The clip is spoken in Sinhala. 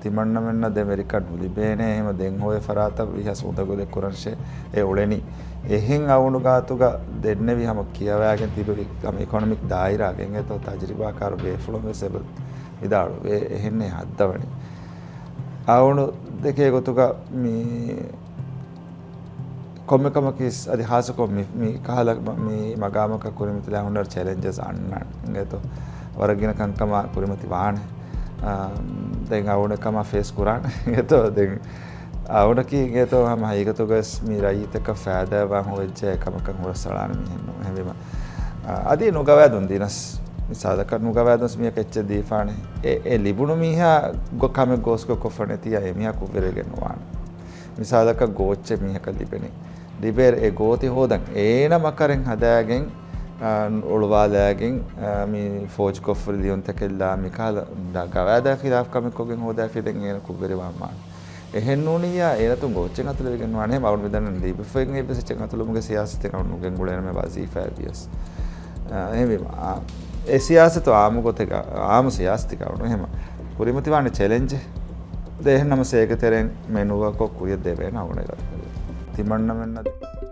තිමන්න මෙන්න දෙමරිකඩ් මුලිබේනේ එහෙම දෙන් හොය ෆරාත විහස උදගොලේ කුරන්ෂේ ඒ ඔලෙනි එහෙන් අවුණු ගාතුග දෙන්නේ විහම කියවෑගෙන තිබෙවි ඉකොනොමික් දායිරාගෙන් එතෝ තජරිබාකාර බේෆ්ලොම වෙසබල් ඉදාළු ඒ එහෙන්නේ හද්දවනි අවුණු දෙකේ ගොතුග මේ කොම්මකම කිස් අධි හාසකො මේ කහල මේ මගාමක කුරිමිතලා හොන්නර් චැලෙන්ජස් අන්න එතෝ වරගෙන කංකම කුරිමති වාහනේ දැන් අවුණකම ෆේස් කුරාන එතෝ දැන් අවුණකි එතෝ හැම හයිගතුගස් මේ රයිතක ෆෑදවන් හොච්ච එකමකන් හොරසලාන මෙහෙන්න හැමෙම අදී නුගවැදුන් දිනස් මිසාදක නුගවැදුන්ස් මිය කෙච්ච දීෆානේ ඒ ලිබුණු මිහා ගොකම ගෝස්කෝ කොෆනේ තියා එමියා කුබෙරගෙන වාන මිසාදක ගෝච්ච මිහක ලිබෙනේ ලිබෙර ඒ ගෝති හොදන් ඒන මකරෙන් හදාගෙන ඔළුවාලෑගෙන් මේ ෆෝජ් කොෆර් ලියොන් තකෙල්ලා මිකාල ගවෑදා ඛිලාෆ් කමිකෝගෙන් හොදා ෆිදෙන් එන කුබෙරි වාමාන එහෙන් නෝනියා එනතුන් ගෝච්චෙන් අතුල වෙගෙන වනේ මවුන් මෙදන් ලිබෙෆෙන් එපෙසෙන් අතුල මුගේ සියාසත කවුනුගෙන් ගුලෙන මේ වසීෆා බියස් එහෙම ඒ සියාසත ආමු ගොතක ආමු සියාස්ති කවුන එහෙම කුරිමති වානේ චැලෙන්ජ් දෙහෙන්නම සේකතරෙන් මෙනුව කො කුරිය දෙවෙන අවුනේ ගත්තා තිමන්න මෙන්න